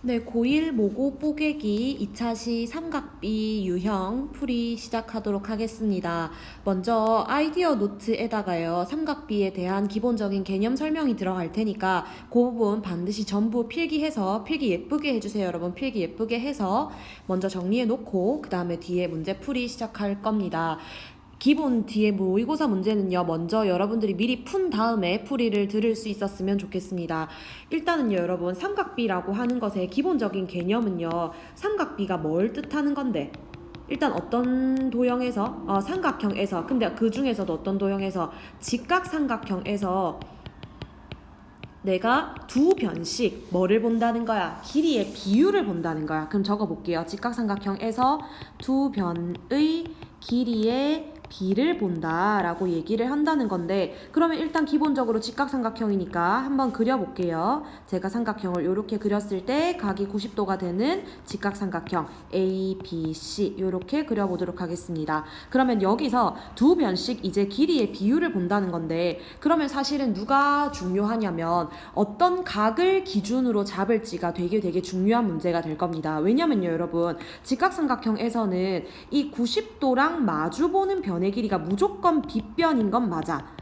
네, 고1 모고 뽀개기 2차 시 삼각비 유형 풀이 시작하도록 하겠습니다. 먼저 아이디어 노트에다가요, 삼각비에 대한 기본적인 개념 설명이 들어갈 테니까 그 부분 반드시 전부 필기해서 필기 예쁘게 해주세요. 여러분 필기 예쁘게 해서 먼저 정리해 놓고 그 다음에 뒤에 문제 풀이 시작할 겁니다. 기본 뒤에 모의고사 문제는요, 먼저 여러분들이 미리 푼 다음에 풀이를 들을 수 있었으면 좋겠습니다. 일단은요, 여러분, 삼각비라고 하는 것의 기본적인 개념은요, 삼각비가 뭘 뜻하는 건데, 일단 어떤 도형에서, 삼각형에서, 근데 그 중에서도 어떤 도형에서, 직각삼각형에서 내가 두 변씩 뭐를 본다는 거야? 길이의 비율을 본다는 거야. 그럼 적어볼게요. 직각삼각형에서 두 변의 길이의 비를 본다라고 얘기를 한다는 건데, 그러면 일단 기본적으로 직각삼각형이니까 한번 그려볼게요. 제가 삼각형을 이렇게 그렸을 때 각이 90도가 되는 직각삼각형 A, B, C 이렇게 그려보도록 하겠습니다. 그러면 여기서 두 변씩 이제 길이의 비율을 본다는 건데, 그러면 사실은 누가 중요하냐면 어떤 각을 기준으로 잡을지가 되게 중요한 문제가 될 겁니다. 왜냐면요, 여러분, 직각삼각형에서는 이 90도랑 마주보는 변의 길이가 무조건 빗변인 건 맞아.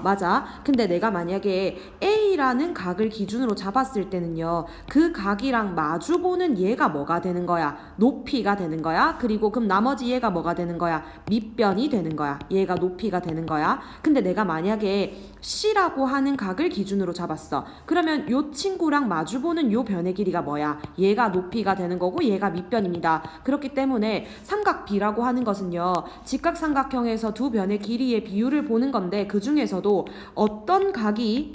맞아. 근데 내가 만약에 A라는 각을 기준으로 잡았을 때는요, 그 각이랑 마주보는 얘가 뭐가 되는 거야? 높이가 되는 거야. 그리고 그럼 나머지 얘가 뭐가 되는 거야? 밑변이 되는 거야. 얘가 높이가 되는 거야. 근데 내가 만약에 C라고 하는 각을 기준으로 잡았어. 그러면 요 친구랑 마주보는 요 변의 길이가 뭐야? 얘가 높이가 되는 거고 얘가 밑변입니다. 그렇기 때문에 삼각비라고 하는 것은요, 직각삼각형에서 두 변의 길이의 비율을 보는 건데, 그 중에서도 어떤 각이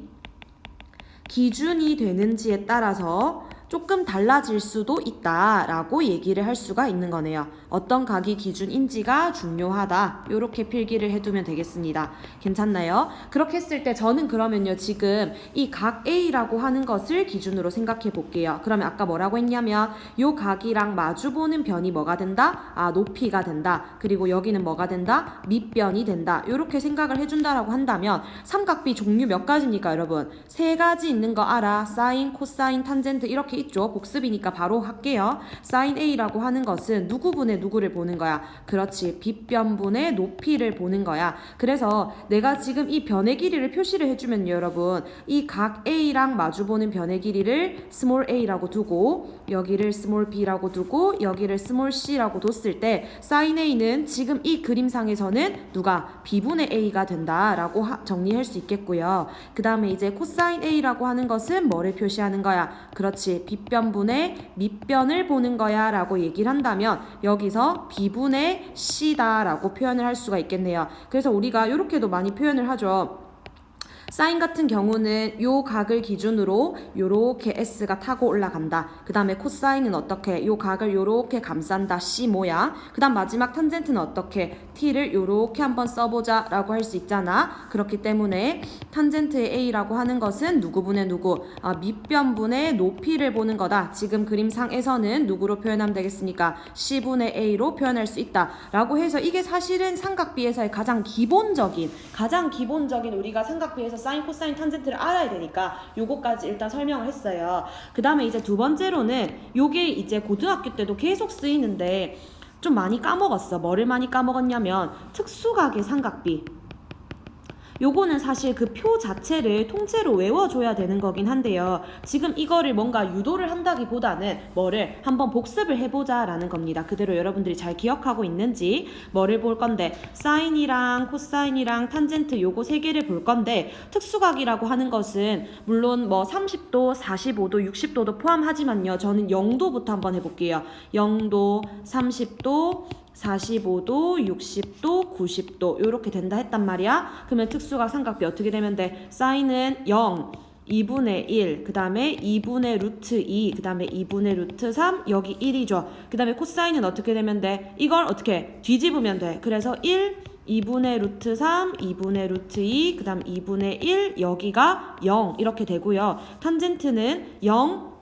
기준이 되는지에 따라서 조금 달라질 수도 있다라고 얘기를 할 수가 있는 거네요. 어떤 각이 기준인지가 중요하다. 이렇게 필기를 해두면 되겠습니다. 괜찮나요? 그렇게 했을 때 저는 그러면요, 지금 이 각 A라고 하는 것을 기준으로 생각해 볼게요. 그러면 아까 뭐라고 했냐면 요 각이랑 마주보는 변이 뭐가 된다? 높이가 된다. 그리고 여기는 뭐가 된다? 밑변이 된다. 이렇게 생각을 해준다라고 한다면 삼각비 종류 몇 가지입니까, 여러분? 세 가지 있는 거 알아. 사인, 코사인, 탄젠트 이렇게 있죠. 복습이니까 바로 할게요. 사인 A라고 하는 것은 누구분의 누구를 보는 거야? 그렇지. 빗변분의 높이를 보는 거야. 그래서 내가 지금 이 변의 길이를 표시를 해주면 여러분, 이 각 A랑 마주보는 변의 길이를 스몰 a라고 두고 여기를 스몰 b라고 두고 여기를 스몰 c라고 뒀을 때 사인 A는 지금 이 그림상에서는 누가? B분의 A가 된다라고 정리할 수 있겠고요. 그 다음에 이제 코사인 A라고 하는 것은 뭐를 표시하는 거야? 그렇지. 빗변분의 밑변을 보는 거야 라고 얘기를 한다면 여기서 B분의 C다라고 표현을 할 수가 있겠네요. 그래서 우리가 이렇게도 많이 표현을 하죠. 사인 같은 경우는 요 각을 기준으로 요렇게 S가 타고 올라간다. 그 다음에 코사인은 어떻게? 요 각을 요렇게 감싼다. C 모양. 그 다음 마지막 탄젠트는 어떻게? T를 요렇게 한번 써보자 라고 할 수 있잖아. 그렇기 때문에 탄젠트의 A라고 하는 것은 누구분의 누구? 밑변분의 높이를 보는 거다. 지금 그림상에서는 누구로 표현하면 되겠습니까? C분의 A로 표현할 수 있다. 라고 해서 이게 사실은 삼각비에서의 가장 기본적인 우리가 삼각비에서 사인, 코사인, 탄젠트를 알아야 되니까 요거까지 일단 설명을 했어요. 그 다음에 이제 두 번째로는 요게 이제 고등학교 때도 계속 쓰이는데 좀 많이 까먹었어. 뭐를 많이 까먹었냐면 특수각의 삼각비. 요거는 사실 그 표 자체를 통째로 외워줘야 되는 거긴 한데요. 지금 이거를 뭔가 유도를 한다기보다는 뭐를 한번 복습을 해보자 라는 겁니다. 그대로 여러분들이 잘 기억하고 있는지 뭐를 볼 건데 사인이랑 코사인이랑 탄젠트 요거 세 개를 볼 건데 특수각이라고 하는 것은 물론 뭐 30도, 45도, 60도도 포함하지만요. 저는 0도부터 한번 해볼게요. 0도, 30도, 45도, 60도, 90도 이렇게 된다 했단 말이야. 그러면 특수각 삼각비 어떻게 되면 돼? 사인은 0, 2분의 1, 그 다음에 2분의 루트 2, 그 다음에 2분의 루트 3, 여기 1이죠. 그 다음에 코사인은 어떻게 되면 돼? 이걸 어떻게 뒤집으면 돼. 그래서 1, 2분의 루트 3, 2분의 루트 2, 그 다음 2분의 1, 여기가 0 이렇게 되고요. 탄젠트는 0,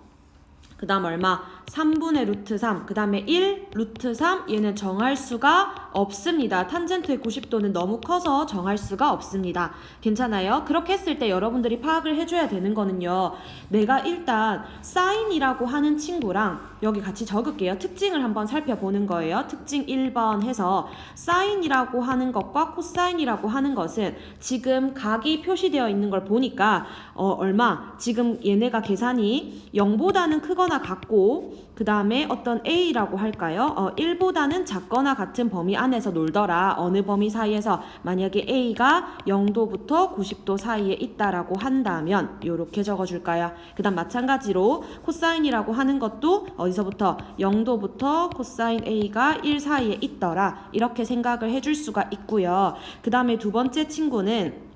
그 다음 얼마? 3분의 루트 3, 그 다음에 1, 루트 3, 얘는 정할 수가 없습니다. 탄젠트의 90도는 너무 커서 정할 수가 없습니다. 괜찮아요? 그렇게 했을 때 여러분들이 파악을 해줘야 되는 거는요. 내가 일단 사인이라고 하는 친구랑 여기 같이 적을게요. 특징을 한번 살펴보는 거예요. 특징 1번 해서 사인이라고 하는 것과 코사인이라고 하는 것은 지금 각이 표시되어 있는 걸 보니까 얼마? 지금 얘네가 계산이 0보다는 크거나 같고 그 다음에 어떤 A라고 할까요? 1보다는 작거나 같은 범위 안에서 놀더라. 어느 범위 사이에서 만약에 A가 0도부터 90도 사이에 있다라고 한다면 이렇게 적어줄까요? 그 다음 마찬가지로 코사인이라고 하는 것도 어디서부터 0도부터 코사인 A가 1 사이에 있더라. 이렇게 생각을 해줄 수가 있고요. 그 다음에 두 번째 친구는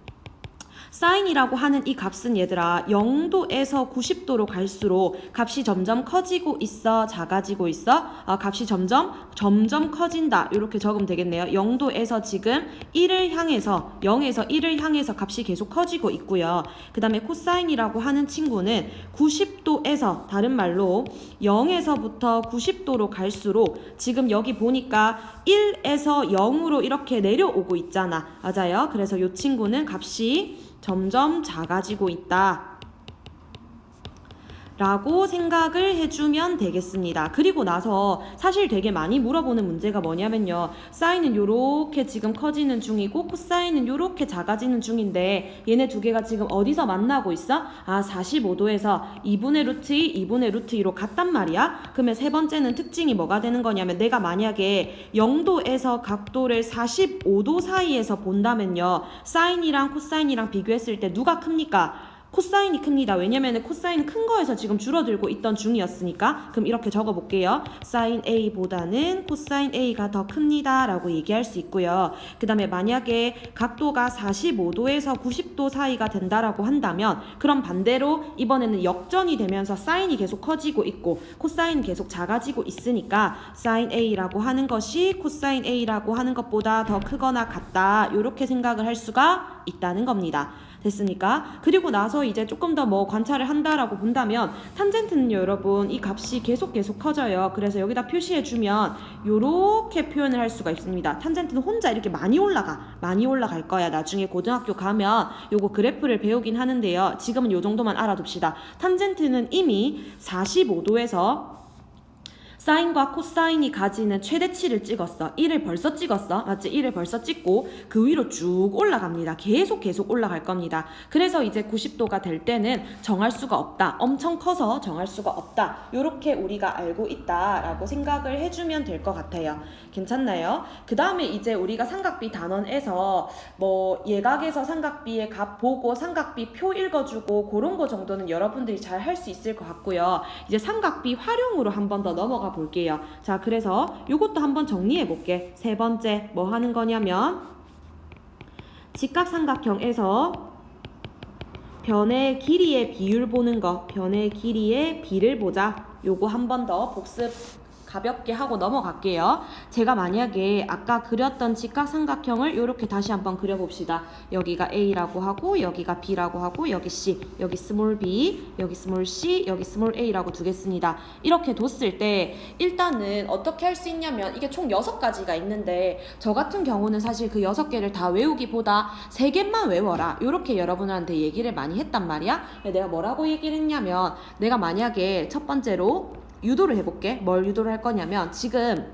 사인이라고 하는 이 값은 얘들아 0도에서 90도로 갈수록 값이 점점 커지고 있어, 작아지고 있어? 값이 점점 커진다. 이렇게 적으면 되겠네요. 0도에서 지금 1을 향해서 0에서 1을 향해서 값이 계속 커지고 있고요. 그 다음에 코사인이라고 하는 친구는 90도에서 다른 말로 0에서부터 90도로 갈수록 지금 여기 보니까 1에서 0으로 이렇게 내려오고 있잖아. 맞아요. 그래서 이 친구는 값이 점점 작아지고 있다 라고 생각을 해주면 되겠습니다. 그리고 나서 사실 되게 많이 물어보는 문제가 뭐냐면요. 사인은 요렇게 지금 커지는 중이고 코사인은 요렇게 작아지는 중인데 얘네 두 개가 지금 어디서 만나고 있어? 45도에서 2분의 루트 2, 2분의 루트 2로 같단 말이야. 그러면 세 번째는 특징이 뭐가 되는 거냐면 내가 만약에 0도에서 각도를 45도 사이에서 본다면요. 사인이랑 코사인이랑 비교했을 때 누가 큽니까? 코사인이 큽니다. 왜냐면 코사인은 큰 거에서 지금 줄어들고 있던 중이었으니까. 그럼 이렇게 적어볼게요. 사인 A보다는 코사인 A가 더 큽니다 라고 얘기할 수 있고요. 그 다음에 만약에 각도가 45도에서 90도 사이가 된다라고 한다면 그럼 반대로 이번에는 역전이 되면서 사인이 계속 커지고 있고 코사인이 계속 작아지고 있으니까 사인 A라고 하는 것이 코사인 A라고 하는 것보다 더 크거나 같다. 이렇게 생각을 할 수가 있다는 겁니다. 됐습니까? 그리고 나서 이제 조금 더 뭐 관찰을 한다라고 본다면 탄젠트는요 여러분 이 값이 계속 커져요. 그래서 여기다 표시해주면 요렇게 표현을 할 수가 있습니다. 탄젠트는 혼자 이렇게 많이 올라갈 거야. 나중에 고등학교 가면 요거 그래프를 배우긴 하는데요. 지금은 요 정도만 알아둡시다. 탄젠트는 이미 45도에서 사인과 코사인이 가지는 최대치를 찍었어. 1을 벌써 찍었어. 맞지? 1을 벌써 찍고 그 위로 쭉 올라갑니다. 계속 올라갈 겁니다. 그래서 이제 90도가 될 때는 정할 수가 없다. 엄청 커서 정할 수가 없다. 이렇게 우리가 알고 있다라고 생각을 해주면 될 것 같아요. 괜찮나요? 그 다음에 이제 우리가 삼각비 단원에서 뭐 예각에서 삼각비의 값 보고 삼각비 표 읽어주고 그런 거 정도는 여러분들이 잘 할 수 있을 것 같고요. 이제 삼각비 활용으로 한 번 더 넘어가 볼게요. 자, 그래서 이것도 한번 정리해 볼게. 세 번째 뭐 하는 거냐면 직각삼각형에서 변의 길이의 비율 보는 거. 변의 길이의 비를 보자. 요거 한 번 더 복습 가볍게 하고 넘어갈게요. 제가 만약에 아까 그렸던 직각삼각형을 이렇게 다시 한번 그려봅시다. 여기가 A라고 하고 여기가 B라고 하고 여기 C, 여기 스몰 b, 여기 스몰 c, 여기 스몰 a라고 두겠습니다. 이렇게 뒀을 때 일단은 어떻게 할 수 있냐면 이게 총 6가지가 있는데 저 같은 경우는 사실 그 6개를 다 외우기보다 3개만 외워라. 이렇게 여러분한테 얘기를 많이 했단 말이야. 내가 뭐라고 얘기를 했냐면 내가 만약에 첫 번째로 유도를 해볼게. 뭘 유도를 할 거냐면 지금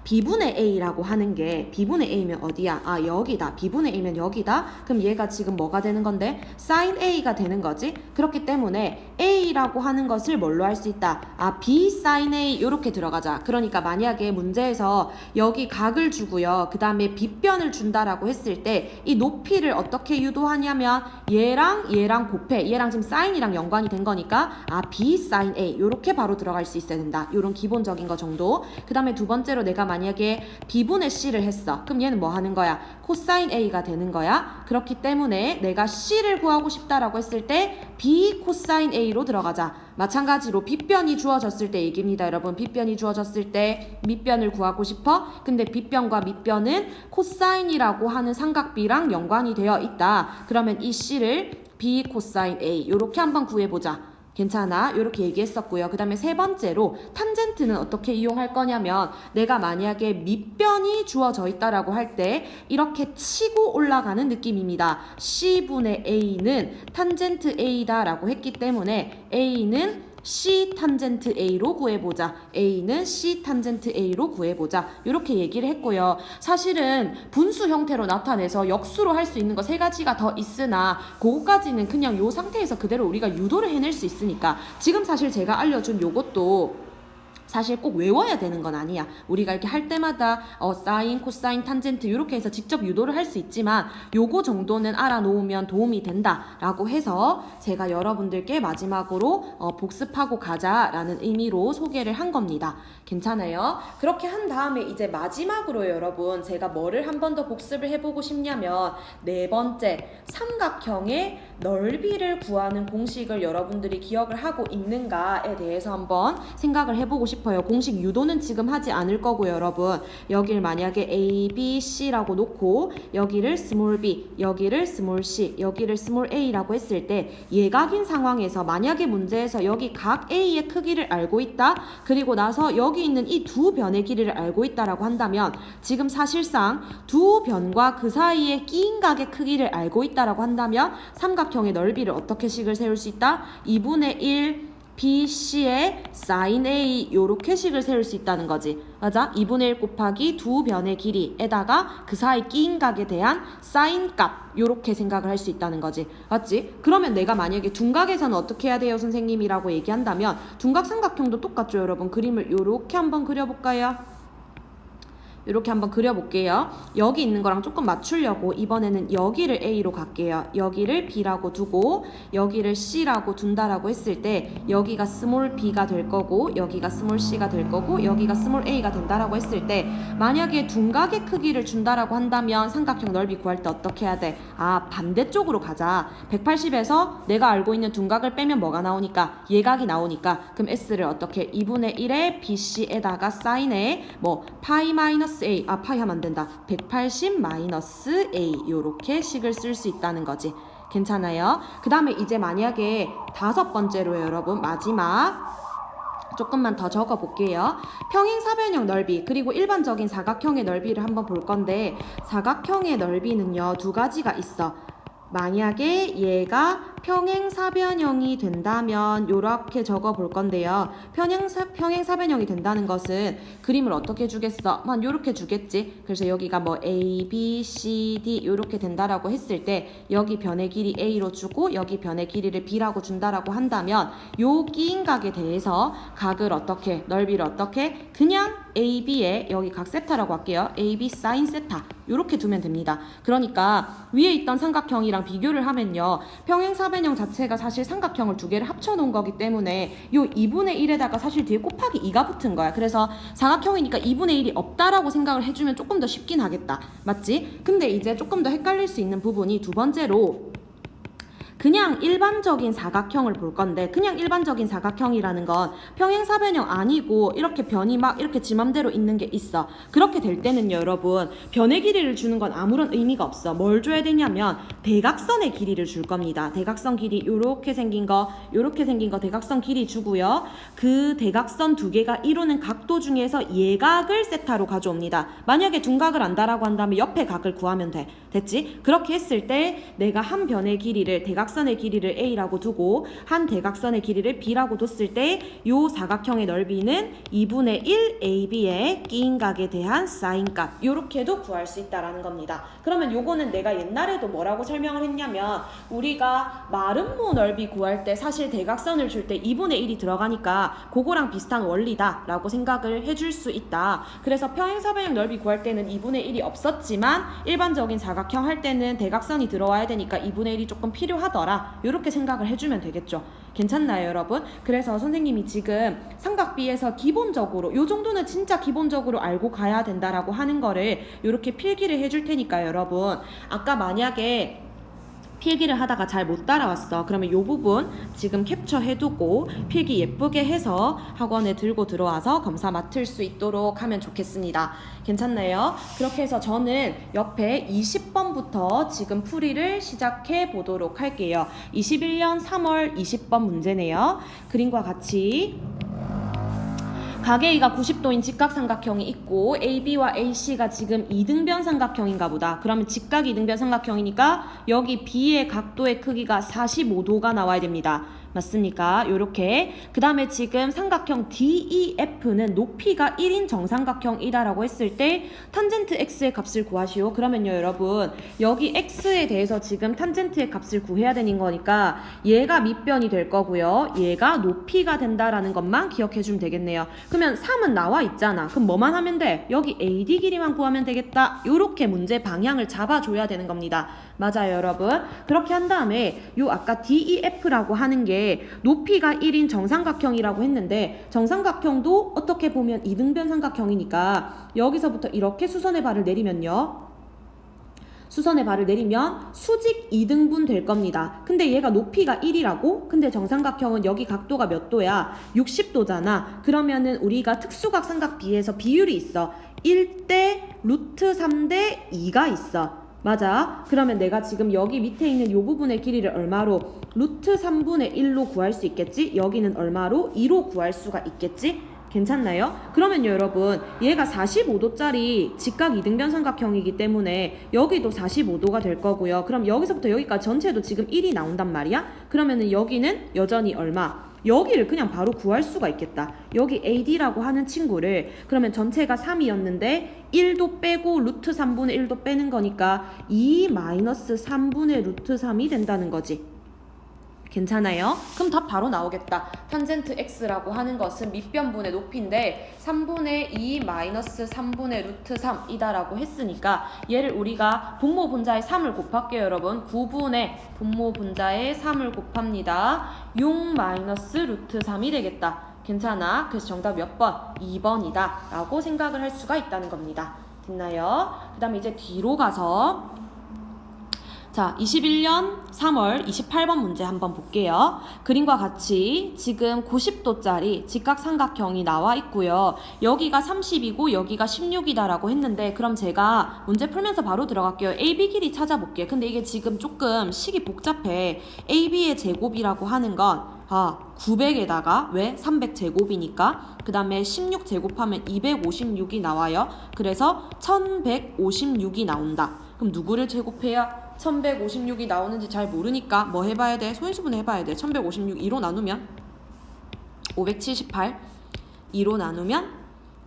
B분의 A라고 하는 게 B분의 A면 어디야? 여기다. B분의 A면 여기다. 그럼 얘가 지금 뭐가 되는 건데? sin A가 되는 거지. 그렇기 때문에 A라고 하는 것을 뭘로 할 수 있다? B sin A 이렇게 들어가자. 그러니까 만약에 문제에서 여기 각을 주고요. 그 다음에 빗변을 준다라고 했을 때 이 높이를 어떻게 유도하냐면 얘랑 곱해. 얘랑 지금 sin이랑 연관이 된 거니까 B sin A 이렇게 바로 들어갈 수 있어야 된다. 이런 기본적인 거 정도. 그 다음에 두 번째로 내가 만약에 B분의 C를 했어. 그럼 얘는 뭐 하는 거야? 코사인 A가 되는 거야. 그렇기 때문에 내가 C를 구하고 싶다라고 했을 때 B 코사인 A로 들어가자. 마찬가지로 빗변이 주어졌을 때 얘기입니다. 여러분 빗변이 주어졌을 때 밑변을 구하고 싶어? 근데 빗변과 밑변은 코사인이라고 하는 삼각비랑 연관이 되어 있다. 그러면 이 C를 B 코사인 A 이렇게 한번 구해보자. 괜찮아? 이렇게 얘기했었고요. 그 다음에 세 번째로 탄젠트는 어떻게 이용할 거냐면 내가 만약에 밑변이 주어져 있다라고 할 때 이렇게 치고 올라가는 느낌입니다. C분의 A는 탄젠트 A다 라고 했기 때문에 A는 C 탄젠트 A로 구해보자. A는 C 탄젠트 A로 구해보자. 이렇게 얘기를 했고요. 사실은 분수 형태로 나타내서 역수로 할 수 있는 거 세 가지가 더 있으나 그거까지는 그냥 요 상태에서 그대로 우리가 유도를 해낼 수 있으니까 지금 사실 제가 알려준 요것도 사실 꼭 외워야 되는 건 아니야. 우리가 이렇게 할 때마다 사인, 코사인, 탄젠트 이렇게 해서 직접 유도를 할 수 있지만 요거 정도는 알아놓으면 도움이 된다라고 해서 제가 여러분들께 마지막으로 복습하고 가자라는 의미로 소개를 한 겁니다. 괜찮아요? 그렇게 한 다음에 이제 마지막으로 여러분 제가 뭐를 한 번 더 복습을 해보고 싶냐면 네 번째 삼각형의 넓이를 구하는 공식을 여러분들이 기억을 하고 있는가에 대해서 한번 생각을 해보고 싶어요. 공식 유도는 지금 하지 않을 거고요, 여러분. 여길 만약에 A, B, C라고 놓고 여기를 스몰 b, 여기를 스몰 c, 여기를 스몰 a라고 했을 때 예각인 상황에서 만약에 문제에서 여기 각 A의 크기를 알고 있다. 그리고 나서 여기 있는 이 두 변의 길이를 알고 있다라고 한다면 지금 사실상 두 변과 그 사이의 끼인 각의 크기를 알고 있다라고 한다면 삼각형의 넓이를 어떻게 식을 세울 수 있다? 2분의 1 BC의 sin A 요렇게 식을 세울 수 있다는 거지. 맞아? 2분의 1 곱하기 두 변의 길이에다가 그 사이 끼인 각에 대한 sin 값 요렇게 생각을 할 수 있다는 거지. 맞지? 그러면 내가 만약에 둔각에서는 어떻게 해야 돼요 선생님이라고 얘기한다면 둔각 삼각형도 똑같죠 여러분. 그림을 요렇게 한번 그려볼까요? 이렇게 한번 그려볼게요. 여기 있는 거랑 조금 맞추려고 이번에는 여기를 A로 갈게요. 여기를 B라고 두고 여기를 C라고 둔다라고 했을 때 여기가 스몰 B가 될 거고 여기가 스몰 C가 될 거고 여기가 스몰 A가 된다라고 했을 때 만약에 둔각의 크기를 준다라고 한다면 삼각형 넓이 구할 때 어떻게 해야 돼? 아, 반대쪽으로 가자. 180에서 내가 알고 있는 둔각을 빼면 뭐가 나오니까? 예각이 나오니까 그럼 S를 어떻게 2분의 1에 BC에다가 사인에 뭐 파이 마이너스 A, 파이 하면 안 된다. 180 마이너스 A 요렇게 식을 쓸 수 있다는 거지. 괜찮아요? 그 다음에 이제 만약에 다섯 번째로요 여러분 마지막 조금만 더 적어 볼게요. 평행사변형 넓이 그리고 일반적인 사각형의 넓이를 한번 볼 건데 사각형의 넓이는요 두 가지가 있어. 만약에 얘가 평행사변형이 된다면 이렇게 적어 볼 건데요. 평행사변형이 된다는 것은 그림을 어떻게 주겠어? 만 요렇게 주겠지. 그래서 여기가 뭐 A, B, C, D 요렇게 된다라고 했을 때 여기 변의 길이 A로 주고 여기 변의 길이를 B라고 준다라고 한다면 요 끼인 각에 대해서 각을 어떻게 넓이를 어떻게 그냥 A, B에 여기 각 세타라고 할게요. A, B 사인 세타 요렇게 두면 됩니다. 그러니까 위에 있던 삼각형이랑 비교를 하면요. 평행사변형 자체가 사실 삼각형을 두 개를 합쳐 놓은 거기 때문에 요 2분의 1에다가 사실 뒤에 곱하기 2가 붙은 거야. 그래서 사각형이니까 2분의 1이 없다라고 생각을 해주면 조금 더 쉽긴 하겠다. 맞지? 근데 이제 조금 더 헷갈릴 수 있는 부분이 두 번째로 그냥 일반적인 사각형을 볼 건데 그냥 일반적인 사각형이라는 건 평행사변형 아니고 이렇게 변이 막 이렇게 지 맘대로 있는 게 있어. 그렇게 될 때는요 여러분 변의 길이를 주는 건 아무런 의미가 없어. 뭘 줘야 되냐면 대각선의 길이를 줄 겁니다. 대각선 길이 요렇게 생긴 거 요렇게 생긴 거 대각선 길이 주고요. 그 대각선 두 개가 이루는 각도 중에서 예각을 세타로 가져옵니다. 만약에 둔각을 안다라고 한다면 옆에 각을 구하면 돼. 됐지? 그렇게 했을 때 내가 한 변의 길이를 대각선의 길이를 A라고 두고 한 대각선의 길이를 B라고 뒀을 때 요 사각형의 넓이는 2분의 1 AB의 끼인 각에 대한 사인 값 요렇게도 구할 수 있다라는 겁니다. 그러면 요거는 내가 옛날에도 뭐라고 설명을 했냐면 우리가 마름모 넓이 구할 때 사실 대각선을 줄 때 2분의 1이 들어가니까 그거랑 비슷한 원리다 라고 생각을 해줄 수 있다. 그래서 평행사변형 넓이 구할 때는 2분의 1이 없었지만 일반적인 사각형 할 때는 대각선이 들어와야 되니까 2분의 1이 조금 필요하더라 이렇게 생각을 해주면 되겠죠. 괜찮나요 여러분? 그래서 선생님이 지금 삼각비에서 기본적으로 요 정도는 진짜 기본적으로 알고 가야 된다라고 하는 거를 이렇게 필기를 해줄 테니까 여러분 아까 만약에 필기를 하다가 잘 못 따라왔어. 그러면 이 부분 지금 캡처해두고 필기 예쁘게 해서 학원에 들고 들어와서 검사 맡을 수 있도록 하면 좋겠습니다. 괜찮나요? 그렇게 해서 저는 옆에 20번부터 지금 풀이를 시작해 보도록 할게요. 21년 3월 20번 문제네요. 그림과 같이 가게 A가 90도인 직각삼각형이 있고 AB와 AC가 지금 이등변 삼각형인가 보다. 그러면 직각 이등변 삼각형이니까 여기 B의 각도의 크기가 45도가 나와야 됩니다. 맞습니까? 요렇게. 그 다음에 지금 삼각형 DEF는 높이가 1인 정삼각형이다라고 했을 때 탄젠트 X의 값을 구하시오. 그러면요 여러분 여기 X에 대해서 지금 탄젠트의 값을 구해야 되는 거니까 얘가 밑변이 될 거고요. 얘가 높이가 된다라는 것만 기억해 주면 되겠네요. 그러면 3은 나와 있잖아. 그럼 뭐만 하면 돼? 여기 AD 길이만 구하면 되겠다. 요렇게 문제 방향을 잡아줘야 되는 겁니다. 맞아요 여러분. 그렇게 한 다음에 요 아까 DEF라고 하는 게 높이가 1인 정삼각형이라고 했는데 정삼각형도 어떻게 보면 이등변 삼각형이니까 여기서부터 이렇게 수선의 발을 내리면요. 수선의 발을 내리면 수직 2등분 될 겁니다. 근데 얘가 높이가 1이라고? 근데 정삼각형은 여기 각도가 몇 도야? 60도잖아. 그러면은 우리가 특수각 삼각 B에서 비율이 있어. 1대 루트 3대 2가 있어. 맞아. 그러면 내가 지금 여기 밑에 있는 이 부분의 길이를 얼마로? 루트 3분의 1로 구할 수 있겠지? 여기는 얼마로? 2로 구할 수가 있겠지? 괜찮나요? 그러면요 여러분 얘가 45도짜리 직각 이등변 삼각형이기 때문에 여기도 45도가 될 거고요. 그럼 여기서부터 여기까지 전체도 지금 1이 나온단 말이야? 그러면은 여기는 여전히 얼마? 여기를 그냥 바로 구할 수가 있겠다. 여기 AD라고 하는 친구를 그러면 전체가 3이었는데 1도 빼고 루트 3분의 1도 빼는 거니까 2 마이너스 3분의 루트 3이 된다는 거지. 괜찮아요? 그럼 답 바로 나오겠다. 탄젠트 x라고 하는 것은 밑변분의 높이인데 3분의 2 마이너스 3분의 루트 3이다라고 했으니까 얘를 우리가 분모 분자의 3을 곱할게요 여러분. 9분의 분모 분자의 3을 곱합니다. 6 마이너스 루트 3이 되겠다. 괜찮아? 그래서 정답 몇 번? 2번이다 라고 생각을 할 수가 있다는 겁니다. 됐나요? 그 다음에 이제 뒤로 가서 자, 21년 3월 28번 문제 한번 볼게요. 그림과 같이 지금 90도짜리 직각삼각형이 나와 있고요. 여기가 30이고 여기가 16이다라고 했는데 그럼 제가 문제 풀면서 바로 들어갈게요. AB 길이 찾아볼게요. 근데 이게 지금 조금 식이 복잡해. AB의 제곱이라고 하는 건 900에다가 왜? 300제곱이니까 그 다음에 16 제곱하면 256이 나와요. 그래서 1156이 나온다. 그럼 누구를 제곱해야 1156이 나오는지 잘 모르니까 뭐 해봐야 돼? 소인수분 해봐야 돼. 1156 2로 나누면 578 2로 나누면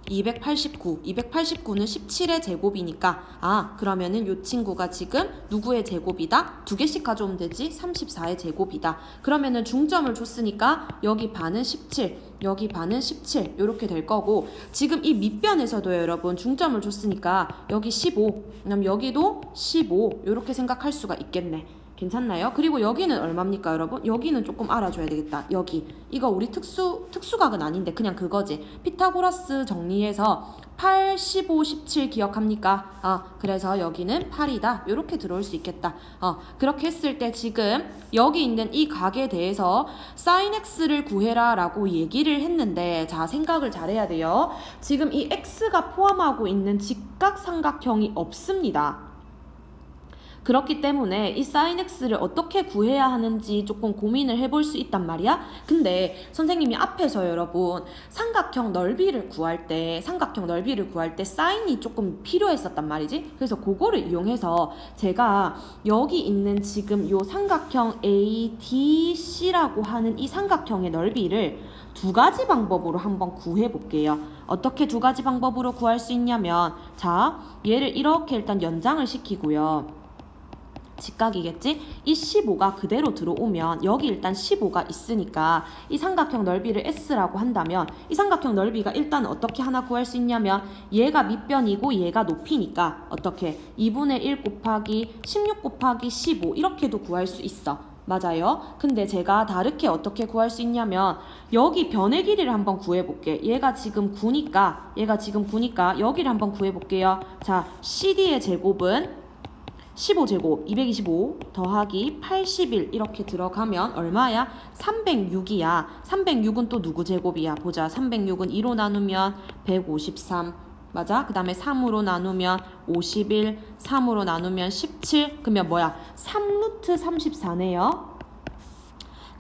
289 289는 17의 제곱이니까 그러면은 요 친구가 지금 누구의 제곱이다? 두 개씩 가져오면 되지? 34의 제곱이다. 그러면은 중점을 줬으니까 여기 반은 17 여기 반은 17 이렇게 될 거고 지금 이 밑변에서도 여러분 중점을 줬으니까 여기 15 그럼 여기도 15 이렇게 생각할 수가 있겠네. 괜찮나요? 그리고 여기는 얼마입니까 여러분? 여기는 조금 알아줘야 되겠다. 여기 이거 우리 특수각은 아닌데 그냥 그거지. 피타고라스 정리해서 8, 15, 17 기억합니까? 그래서 여기는 8이다. 이렇게 들어올 수 있겠다. 그렇게 했을 때 지금 여기 있는 이 각에 대해서 sin x를 구해라 라고 얘기를 했는데 자 생각을 잘해야 돼요. 지금 이 x가 포함하고 있는 직각삼각형이 없습니다. 그렇기 때문에 이 sin x를 어떻게 구해야 하는지 조금 고민을 해볼 수 있단 말이야. 근데 선생님이 앞에서 여러분 삼각형 넓이를 구할 때 sign이 조금 필요했었단 말이지. 그래서 그거를 이용해서 제가 여기 있는 지금 요 삼각형 ADC라고 하는 이 삼각형의 넓이를 두 가지 방법으로 한번 구해 볼게요. 어떻게 두 가지 방법으로 구할 수 있냐면 자 얘를 이렇게 일단 연장을 시키고요. 직각이겠지? 이 15가 그대로 들어오면 여기 일단 15가 있으니까 이 삼각형 넓이를 S라고 한다면 이 삼각형 넓이가 일단 어떻게 하나 구할 수 있냐면 얘가 밑변이고 얘가 높이니까 어떻게 2분의 1 곱하기 16 곱하기 15 이렇게도 구할 수 있어. 맞아요. 근데 제가 다르게 어떻게 구할 수 있냐면 여기 변의 길이를 한번 구해볼게. 얘가 지금 9니까 여기를 한번 구해볼게요. 자 CD의 제곱은 15제곱 225 더하기 81 이렇게 들어가면 얼마야? 306이야. 306은 또 누구 제곱이야? 보자. 306은 2로 나누면 153 맞아? 그 다음에 3으로 나누면 51 3으로 나누면 17 그러면 뭐야? 3루트 34네요.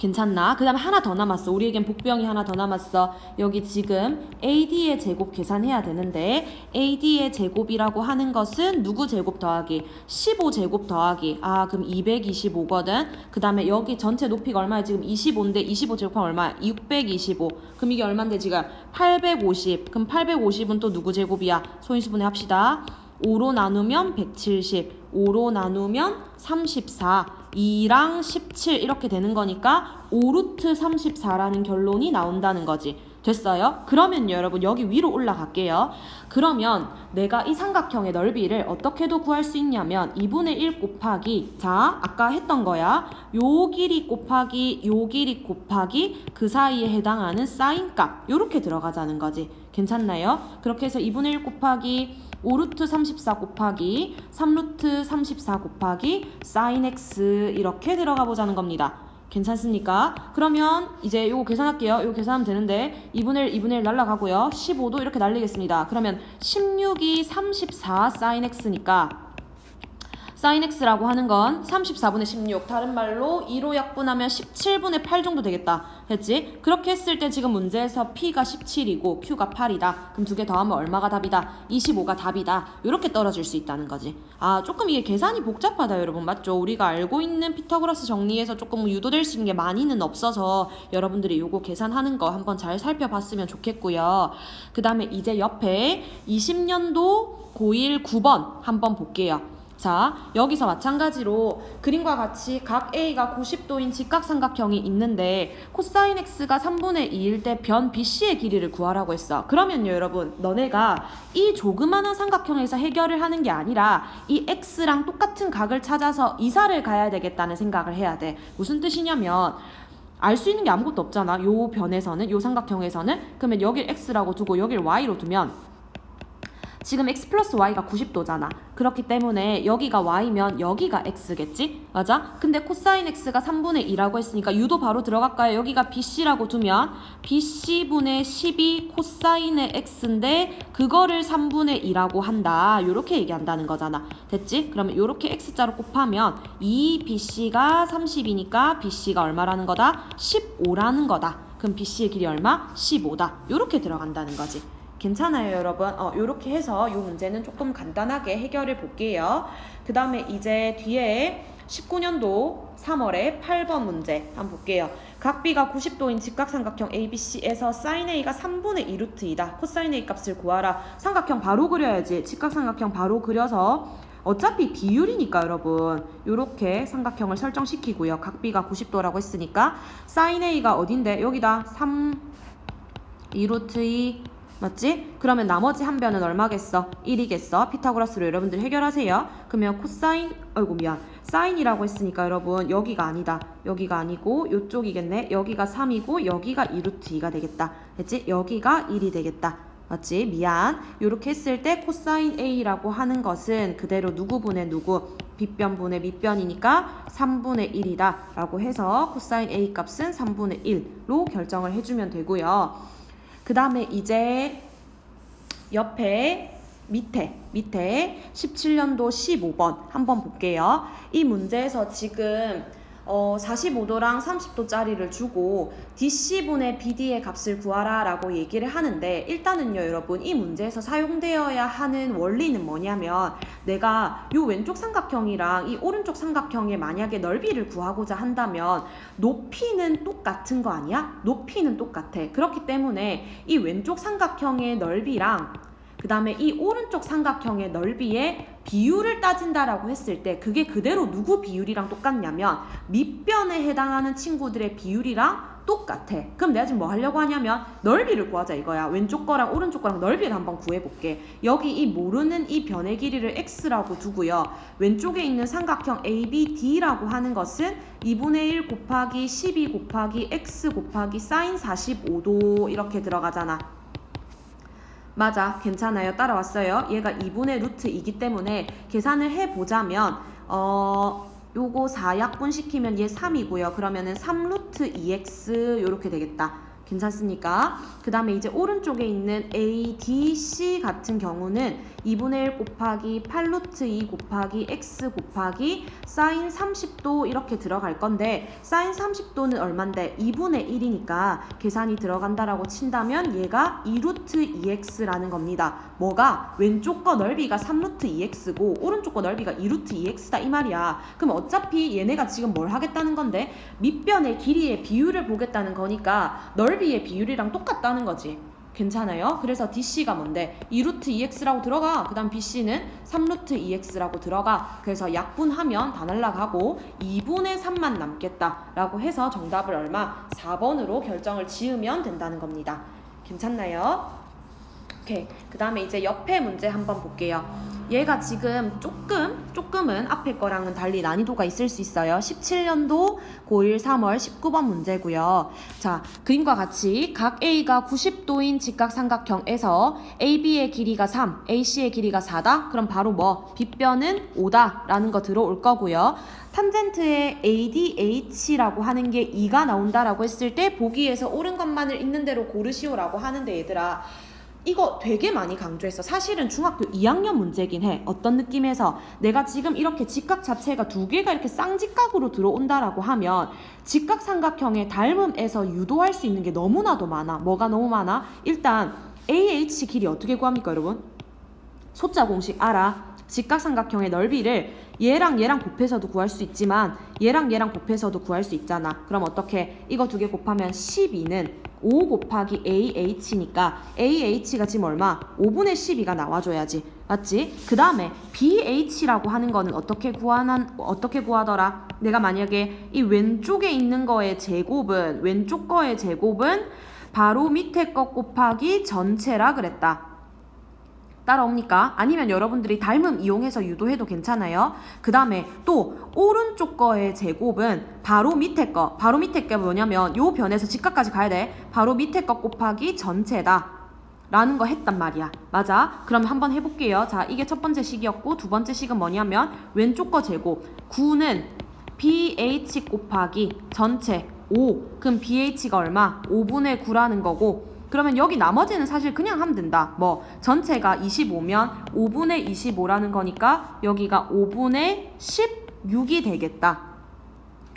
괜찮나? 그 다음에 하나 더 남았어. 우리에겐 복병이 하나 더 남았어. 여기 지금 AD의 제곱 계산해야 되는데 AD의 제곱이라고 하는 것은 누구 제곱 더하기? 15제곱 더하기 그럼 225거든. 그 다음에 여기 전체 높이가 얼마야? 지금 25인데 25 제곱하면 얼마야? 625. 그럼 이게 얼만데 지금? 850. 그럼 850은 또 누구 제곱이야? 소인수분해 합시다. 5로 나누면 170, 5로 나누면 34, 2랑 17 이렇게 되는 거니까 5루트 34라는 결론이 나온다는 거지. 됐어요? 그러면 여러분 여기 위로 올라갈게요. 그러면 내가 이 삼각형의 넓이를 어떻게도 구할 수 있냐면 2분의 1 곱하기 아까 했던 거야. 요 길이 곱하기 요 길이 곱하기 그 사이에 해당하는 사인값 요렇게 들어가자는 거지. 괜찮나요? 그렇게 해서 2분의 1 곱하기 5루트 34 곱하기 3루트 34 곱하기 sin x 이렇게 들어가 보자는 겁니다. 괜찮습니까? 그러면 이제 요거 계산할게요. 요거 계산하면 되는데 2분의 1, 2분의 1 날라가고요. 15도 이렇게 날리겠습니다. 그러면 16이 34 sin x니까 sin x라고 하는 건 34분의 16 다른 말로 2로 약분하면 17분의 8 정도 되겠다 했지? 그렇게 했을 때 지금 문제에서 P가 17이고 Q가 8이다. 그럼 두 개 더하면 얼마가 답이다? 25가 답이다. 이렇게 떨어질 수 있다는 거지. 조금 이게 계산이 복잡하다 여러분. 맞죠? 우리가 알고 있는 피타고라스 정리에서 조금 유도될 수 있는 게 많이는 없어서 여러분들이 요거 계산하는 거 한번 잘 살펴봤으면 좋겠고요. 그 다음에 이제 옆에 20년도 고1 9번 한번 볼게요. 자, 여기서 마찬가지로 그림과 같이 각 A가 90도인 직각삼각형이 있는데 코사인 X가 3분의 2일 때 변 BC의 길이를 구하라고 했어. 그러면요 여러분 너네가 이 조그마한 삼각형에서 해결을 하는 게 아니라 이 X랑 똑같은 각을 찾아서 이사를 가야 되겠다는 생각을 해야 돼. 무슨 뜻이냐면 알 수 있는 게 아무것도 없잖아. 요 변에서는 요 삼각형에서는. 그러면 여길 X라고 두고 여길 Y로 두면 지금 x 플러스 y가 90도잖아. 그렇기 때문에 여기가 y면 여기가 x겠지? 맞아? 근데 코사인 x가 3분의 2라고 했으니까 u도 바로 들어갈까요? 여기가 bc라고 두면 bc분의 12 코사인의 x인데 그거를 3분의 2라고 한다. 요렇게 얘기한다는 거잖아. 됐지? 그러면 요렇게 x자로 곱하면 2bc가 30이니까 bc가 얼마라는 거다? 15라는 거다. 그럼 bc의 길이 얼마? 15다. 요렇게 들어간다는 거지. 괜찮아요 여러분. 요렇게 해서 요 문제는 조금 간단하게 해결해 볼게요. 그 다음에 이제 뒤에 19년도 3월에 8번 문제 한번 볼게요. 각 B가 90도인 직각삼각형 ABC에서 sin A가 3분의 2루트이다. 코사인 A 값을 구하라. 삼각형 바로 그려야지. 직각삼각형 바로 그려서 어차피 비율이니까 여러분 요렇게 삼각형을 설정시키고요. 각 B가 90도라고 했으니까 sin A가 어딘데? 여기다 3 2루트 2 맞지? 그러면 나머지 한 변은 얼마겠어? 1이겠어. 피타고라스로 여러분들 해결하세요. 그러면 코사인, 사인이라고 했으니까 여러분 여기가 아니다. 여기가 아니고 이쪽이겠네. 여기가 3이고 여기가 2루트 2가 되겠다. 됐지? 여기가 1이 되겠다. 맞지? 미안. 이렇게 했을 때 코사인 A라고 하는 것은 그대로 누구분의 누구? 빗변분의 밑변이니까 3분의 1이다 라고 해서 코사인 A 값은 3분의 1로 결정을 해주면 되고요. 그 다음에 이제 옆에 밑에 17년도 15번 한번 볼게요. 이 문제에서 지금 45도랑 30도짜리를 주고 DC분의 BD의 값을 구하라 라고 얘기를 하는데 일단은요 여러분 이 문제에서 사용되어야 하는 원리는 뭐냐면 내가 요 왼쪽 삼각형이랑 이 오른쪽 삼각형의 만약에 넓이를 구하고자 한다면 높이는 똑같은 거 아니야? 높이는 똑같아. 그렇기 때문에 이 왼쪽 삼각형의 넓이랑 그 다음에 이 오른쪽 삼각형의 넓이의 비율을 따진다라고 했을 때 그게 그대로 누구 비율이랑 똑같냐면 밑변에 해당하는 친구들의 비율이랑 똑같아. 그럼 내가 지금 뭐 하려고 하냐면 넓이를 구하자 이거야. 왼쪽 거랑 오른쪽 거랑 넓이를 한번 구해볼게. 여기 이 모르는 이 변의 길이를 x라고 두고요. 왼쪽에 있는 삼각형 ABD라고 하는 것은 2분의 1 곱하기 12 곱하기 x 곱하기 sin 45도 이렇게 들어가잖아. 맞아. 괜찮아요. 따라왔어요. 얘가 2분의 루트 2기 때문에 계산을 해보자면 요거 4약분 시키면 얘 3이고요. 그러면은 3루트 2x 요렇게 되겠다. 괜찮습니까? 그 다음에 이제 오른쪽에 있는 A, D, C 같은 경우는 2분의 1 곱하기 8루트 2 곱하기 x 곱하기 사인 30도 이렇게 들어갈 건데 사인 30도는 얼만데 2분의 1이니까 계산이 들어간다라고 친다면 얘가 2루트 2x라는 겁니다. 뭐가? 왼쪽 거 넓이가 3루트 2x고 오른쪽 거 넓이가 2루트 2x다 이 말이야. 그럼 어차피 얘네가 지금 뭘 하겠다는 건데 밑변의 길이의 비율을 보겠다는 거니까 넓이의 비율이랑 똑같다는 거지. 괜찮아요? 그래서 DC가 뭔데? 2루트 2x라고 들어가. 그 다음 BC는 3루트 2x라고 들어가. 그래서 약분하면 다 날라가고 2분의 3만 남겠다라고 해서 정답을 얼마? 4번으로 결정을 지으면 된다는 겁니다. 괜찮나요? 오케이. 그 다음에 이제 옆에 문제 한번 볼게요. 얘가 지금 조금은 앞에 거랑은 달리 난이도가 있을 수 있어요. 17년도 고1 3월 19번 문제고요. 자, 그림과 같이 각 A가 90도인 직각삼각형에서 AB의 길이가 3, AC의 길이가 4다? 그럼 바로 뭐? 빗변은 5다 라는 거 들어올 거고요. 탄젠트의 ADH라고 하는 게 2가 나온다라고 했을 때 보기에서 옳은 것만을 있는 대로 고르시오라고 하는데 얘들아 이거 되게 많이 강조했어. 사실은 중학교 2학년 문제긴 해. 어떤 느낌에서 내가 지금 이렇게 직각 자체가 두 개가 이렇게 쌍직각으로 들어온다라고 하면 직각삼각형의 닮음에서 유도할 수 있는 게 너무나도 많아. 뭐가 너무 많아? 일단 AH 길이 어떻게 구합니까 여러분? 소자 공식 알아. 직각삼각형의 넓이를 얘랑 얘랑 곱해서도 구할 수 있지만 얘랑 얘랑 곱해서도 구할 수 있잖아. 그럼 어떻게? 이거 두 개 곱하면 12는 5 곱하기 AH니까 AH가 지금 얼마? 5분의 12가 나와줘야지. 맞지? 그 다음에 BH라고 하는 거는 어떻게 구하더라? 내가 만약에 이 왼쪽에 있는 거의 제곱은 왼쪽 거의 제곱은 바로 밑에 거 곱하기 전체라 그랬다. 따라옵니까? 아니면 여러분들이 닮음 이용해서 유도해도 괜찮아요. 그 다음에 또 오른쪽 거의 제곱은 바로 밑에 거 뭐냐면 요 변에서 직각까지 가야 돼. 바로 밑에 거 곱하기 전체다 라는 거 했단 말이야. 맞아? 그럼 한번 해볼게요. 자, 이게 첫 번째 식이었고 두 번째 식은 뭐냐면 왼쪽 거 제곱 9는 BH 곱하기 전체 5. 그럼 BH가 얼마? 5분의 9라는 거고 그러면 여기 나머지는 사실 그냥 하면 된다. 뭐 전체가 25면 5분의 25라는 거니까 여기가 5분의 16이 되겠다.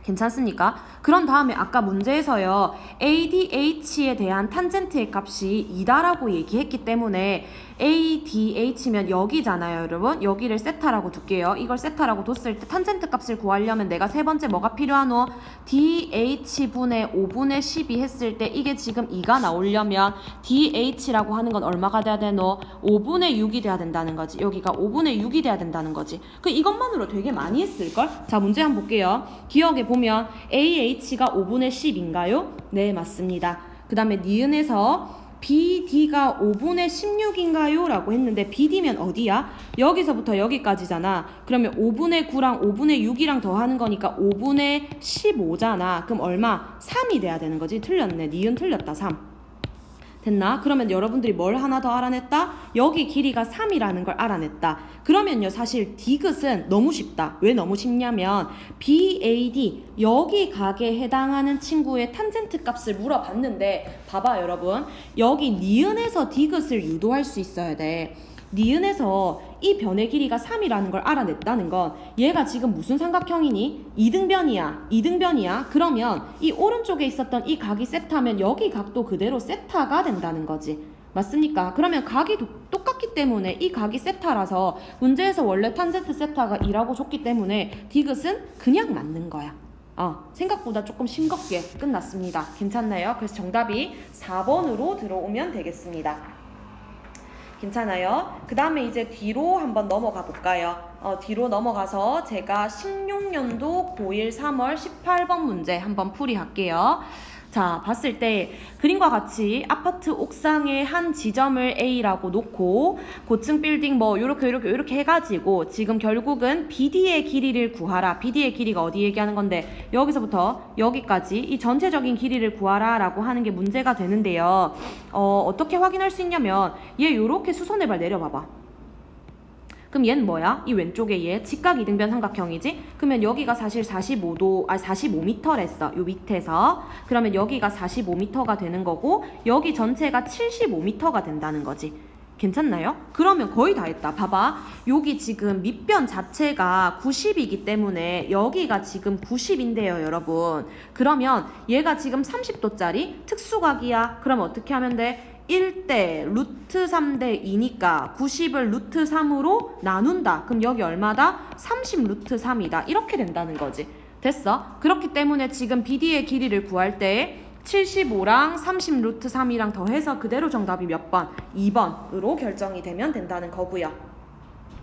괜찮습니까? 그런 다음에 아까 문제에서요. ADH에 대한 탄젠트의 값이 2다라고 얘기했기 때문에 ADH면 여기잖아요, 여러분. 여기를 세타라고 둘게요. 이걸 세타라고 뒀을 때 탄젠트 값을 구하려면 내가 세 번째 뭐가 필요하노? DH분의 5분의 12 했을 때 이게 지금 2가 나오려면 DH라고 하는 건 얼마가 돼야 되노? 5분의 6이 돼야 된다는 거지. 여기가 5분의 6이 돼야 된다는 거지. 그 이것만으로 되게 많이 했을걸? 자, 문제 한번 볼게요. 기억에 보면 AH가 5분의 10인가요? 네, 맞습니다. 그 다음에 니은에서 BD가 5분의 16인가요? 라고 했는데 BD면 어디야? 여기서부터 여기까지잖아. 그러면 5분의 9랑 5분의 6이랑 더하는 거니까 5분의 15잖아. 그럼 얼마? 3이 돼야 되는 거지. 틀렸네. 니은 틀렸다. 3. 됐나? 그러면 여러분들이 뭘 하나 더 알아냈다? 여기 길이가 3이라는 걸 알아냈다. 그러면요 사실 디귿은 너무 쉽다. 왜 너무 쉽냐면 BAD 여기 각에 해당하는 친구의 탄젠트 값을 물어봤는데 봐봐 여러분 여기 니은에서 디귿을 유도할 수 있어야 돼. 니은에서 이 변의 길이가 3이라는 걸 알아냈다는 건 얘가 지금 무슨 삼각형이니? 이등변이야. 그러면 이 오른쪽에 있었던 이 각이 세타면 여기 각도 그대로 세타가 된다는 거지. 맞습니까? 그러면 각이 똑같기 때문에 이 각이 세타라서 문제에서 원래 탄젠트 세타가 2라고 줬기 때문에 디귿은 그냥 맞는 거야. 생각보다 조금 싱겁게 끝났습니다. 괜찮나요? 그래서 정답이 4번으로 들어오면 되겠습니다. 괜찮아요? 그 다음에 이제 뒤로 한번 넘어가 볼까요? 뒤로 넘어가서 제가 16년도 고1 3월 18번 문제 한번 풀이할게요. 자, 봤을 때 그림과 같이 아파트 옥상의 한 지점을 A라고 놓고 고층 빌딩 뭐 요렇게 해가지고 지금 결국은 BD의 길이를 구하라. BD의 길이가 어디 얘기하는 건데 여기서부터 여기까지 이 전체적인 길이를 구하라 라고 하는 게 문제가 되는데요. 어떻게 확인할 수 있냐면 얘 요렇게 수선해발 내려봐봐. 그럼 얘는 뭐야? 이 왼쪽에 얘 직각 이등변 삼각형이지? 그러면 여기가 사실 45m랬어. 요 밑에서. 그러면 여기가 45m가 되는 거고 여기 전체가 75m가 된다는 거지. 괜찮나요? 그러면 거의 다 했다. 봐봐. 여기 지금 밑변 자체가 90이기 때문에 여기가 지금 90인데요, 여러분. 그러면 얘가 지금 30도짜리 특수각이야. 그럼 어떻게 하면 돼? 1대 루트 3대 2니까 90을 루트 3으로 나눈다. 그럼 여기 얼마다? 30 루트 3이다. 이렇게 된다는 거지. 됐어? 그렇기 때문에 지금 BD의 길이를 구할 때 75랑 30 루트 3이랑 더해서 그대로 정답이 몇 번? 2번으로 결정이 되면 된다는 거고요.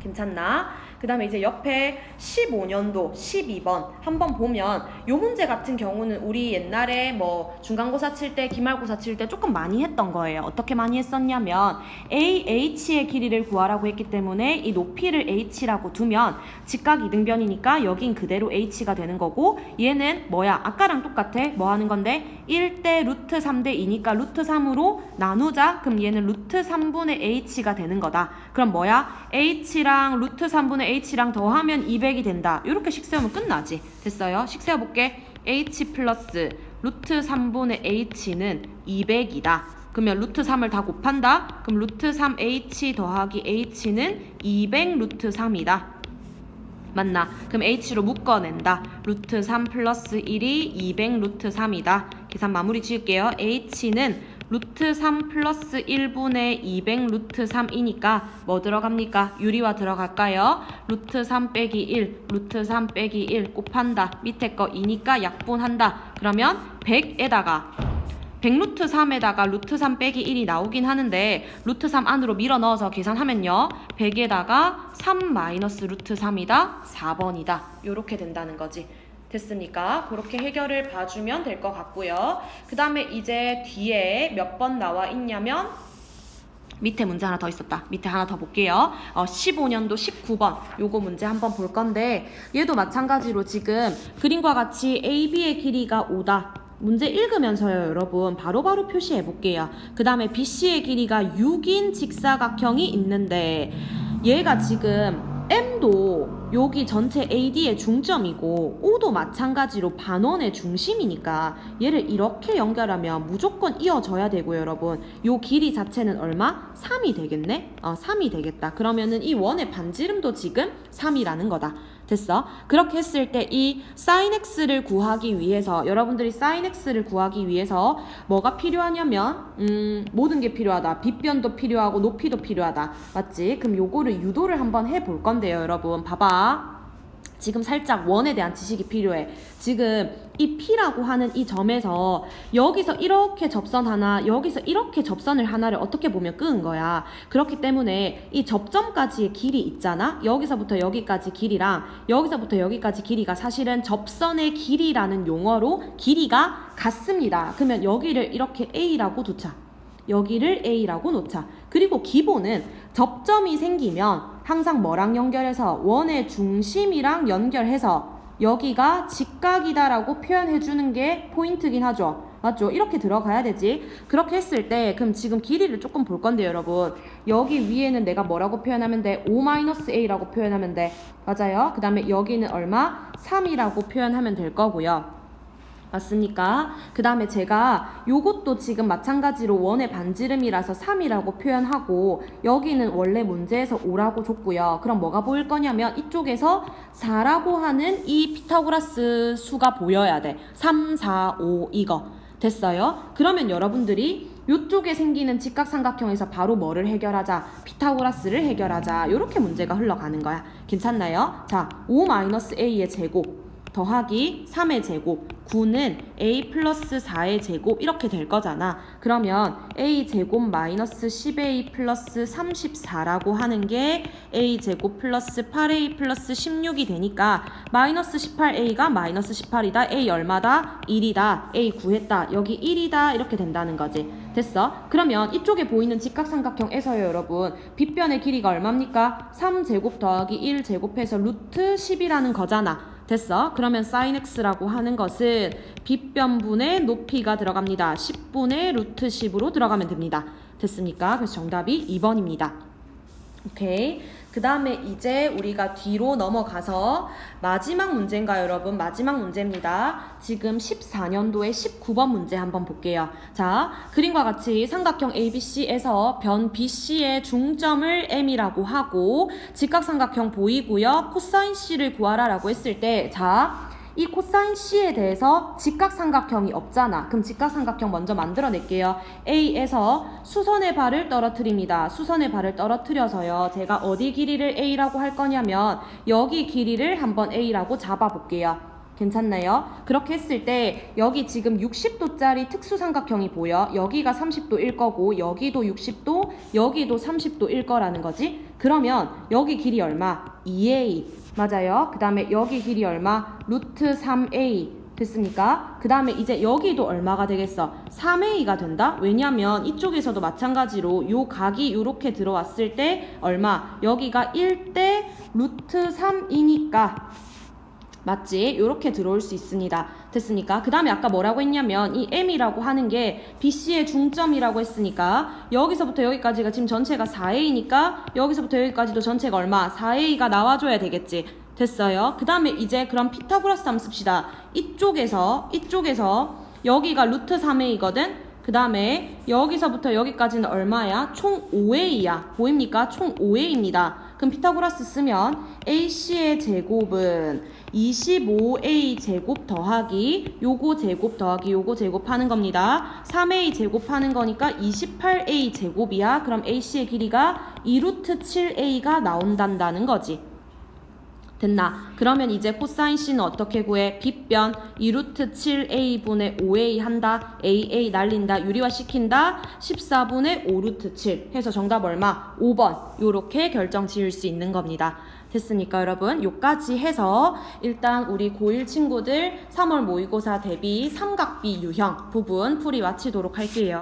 괜찮나? 그 다음에 이제 옆에 15년도 12번 한번 보면 요 문제 같은 경우는 우리 옛날에 뭐 중간고사 칠 때 기말고사 칠 때 조금 많이 했던 거예요. 어떻게 많이 했었냐면 AH의 길이를 구하라고 했기 때문에 이 높이를 H라고 두면 직각 이등변이니까 여긴 그대로 H가 되는 거고 얘는 뭐야? 아까랑 똑같아. 뭐 하는 건데? 1대 루트 3대 2니까 루트 3으로 나누자. 그럼 얘는 루트 3분의 H가 되는 거다. 그럼 뭐야? H랑 루트 3분의 H랑 더하면 200이 된다. 이렇게 식 세우면 끝나지. 됐어요? 식 세워볼게. H 플러스 루트 3분의 H는 200이다. 그러면 루트 3을 다 곱한다. 그럼 루트 3H 더하기 H는 200 루트 3이다. 맞나? 그럼 H로 묶어낸다. 루트 3 플러스 1이 200 루트 3이다. 계산 마무리 지을게요. H는 루트 3 플러스 1분의 200 루트 3이니까 뭐 들어갑니까? 유리화 들어갈까요? 루트 3 빼기 1, 루트 3 빼기 1 곱한다. 밑에 거 2니까 약분한다. 그러면 100에다가 100 루트 3에다가 루트 3 빼기 1이 나오긴 하는데 루트 3 안으로 밀어 넣어서 계산하면요. 100에다가 3 마이너스 루트 3이다. 4번이다. 요렇게 된다는 거지. 됐습니까? 그렇게 해결을 봐주면 될 것 같고요. 그 다음에 이제 뒤에 몇 번 나와 있냐면 밑에 문제 하나 더 있었다. 밑에 하나 더 볼게요. 15년도 19번 요거 문제 한번 볼 건데 얘도 마찬가지로 지금 그림과 같이 AB의 길이가 5다. 문제 읽으면서요, 여러분. 바로바로 표시해 볼게요. 그 다음에 BC의 길이가 6인 직사각형이 있는데 얘가 지금 M도 여기 전체 AD의 중점이고 O도 마찬가지로 반원의 중심이니까 얘를 이렇게 연결하면 무조건 이어져야 되고요, 여러분. 요 길이 자체는 얼마? 3이 되겠네? 3이 되겠다. 그러면은 이 원의 반지름도 지금 3이라는 거다. 됐어? 그렇게 했을 때 이 sin x를 구하기 위해서 여러분들이 sin x를 구하기 위해서 뭐가 필요하냐면 모든 게 필요하다. 빗변도 필요하고 높이도 필요하다. 맞지? 그럼 요거를 유도를 한번 해볼 건데요, 여러분. 봐봐. 지금 살짝 원에 대한 지식이 필요해. 지금 이 P라고 하는 이 점에서 여기서 이렇게 접선 하나, 여기서 이렇게 접선을 하나를 어떻게 보면 끄은 거야. 그렇기 때문에 이 접점까지의 길이 있잖아. 여기서부터 여기까지 길이랑 여기서부터 여기까지 길이가 사실은 접선의 길이라는 용어로 길이가 같습니다. 그러면 여기를 이렇게 A라고 두자. 여기를 A라고 놓자. 그리고 기본은 접점이 생기면 항상 뭐랑 연결해서 원의 중심이랑 연결해서 여기가 직각이다라고 표현해주는 게 포인트긴 하죠. 맞죠? 이렇게 들어가야 되지. 그렇게 했을 때 그럼 지금 길이를 조금 볼 건데 여러분 여기 위에는 내가 뭐라고 표현하면 돼? 5-A라고 표현하면 돼. 맞아요? 그 다음에 여기는 얼마? 3이라고 표현하면 될 거고요. 맞습니까? 그 다음에 제가 요것도 지금 마찬가지로 원의 반지름이라서 3이라고 표현하고 여기는 원래 문제에서 5라고 줬고요. 그럼 뭐가 보일 거냐면 이쪽에서 4라고 하는 이 피타고라스 수가 보여야 돼. 3, 4, 5 이거. 됐어요? 그러면 여러분들이 요쪽에 생기는 직각삼각형에서 바로 뭐를 해결하자? 피타고라스를 해결하자. 요렇게 문제가 흘러가는 거야. 괜찮나요? 자, 5-A의 제곱. 더하기 3의 제곱 9는 a 플러스 4의 제곱 이렇게 될 거잖아. 그러면 a 제곱 마이너스 10a 플러스 34라고 하는 게 a 제곱 플러스 8a 플러스 16이 되니까 마이너스 18a가 마이너스 18이다. a 얼마다? 1이다. a 구했다. 여기 1이다. 이렇게 된다는 거지. 됐어? 그러면 이쪽에 보이는 직각삼각형에서요 여러분 빗변의 길이가 얼마입니까? 3제곱 더하기 1제곱해서 루트 10이라는 거잖아. 됐어? 그러면 sin x라고 하는 것은 빗변분의 높이가 들어갑니다. 10분의 루트 10으로 들어가면 됩니다. 됐습니까? 그래서 정답이 2번입니다. 오케이. 그 다음에 이제 우리가 뒤로 넘어가서 마지막 문제인가요, 여러분? 마지막 문제입니다. 지금 14년도에 19번 문제 한번 볼게요. 자, 그림과 같이 삼각형 ABC에서 변 BC의 중점을 M이라고 하고 직각삼각형 보이고요. 코사인 C를 구하라라고 했을 때 자, 이 코사인 C에 대해서 직각삼각형이 없잖아. 그럼 직각삼각형 먼저 만들어낼게요. A에서 수선의 발을 떨어뜨립니다. 수선의 발을 떨어뜨려서요. 제가 어디 길이를 A라고 할 거냐면 여기 길이를 한번 A라고 잡아볼게요. 괜찮나요? 그렇게 했을 때 여기 지금 60도짜리 특수삼각형이 보여. 여기가 30도일 거고 여기도 60도, 여기도 30도일 거라는 거지. 그러면 여기 길이 얼마? 2A. 맞아요. 그 다음에 여기 길이 얼마? 루트 3A. 됐습니까? 그 다음에 이제 여기도 얼마가 되겠어? 3A가 된다? 왜냐면 이쪽에서도 마찬가지로 요 각이 이렇게 들어왔을 때 얼마? 여기가 1대 루트 3이니까 맞지? 이렇게 들어올 수 있습니다. 됐습니까? 그 다음에 아까 뭐라고 했냐면 이 M이라고 하는 게 BC의 중점이라고 했으니까 여기서부터 여기까지가 지금 전체가 4A니까 여기서부터 여기까지도 전체가 얼마? 4A가 나와줘야 되겠지. 됐어요? 그 다음에 이제 그럼 피타고라스 한번 씁시다. 이쪽에서 여기가 루트 3A거든? 그 다음에 여기서부터 여기까지는 얼마야? 총 5A야. 보입니까? 총 5A입니다. 그럼 피타고라스 쓰면 AC의 제곱은 25A 제곱 더하기 요거 제곱 더하기 요거 제곱 하는 겁니다. 3A 제곱 하는 거니까 28A 제곱이야. 그럼 AC의 길이가 2루트 7A가 나온단다는 거지. 됐나? 그러면 이제 코사인 C는 어떻게 구해? 빗변 2루트 7A분의 5A 한다. AA 날린다. 유리화 시킨다. 14분의 5루트 7 해서 정답 얼마? 5번. 요렇게 결정 지을 수 있는 겁니다. 됐습니까 여러분? 요까지 해서 일단 우리 고1 친구들 3월 모의고사 대비 삼각비 유형 부분 풀이 마치도록 할게요.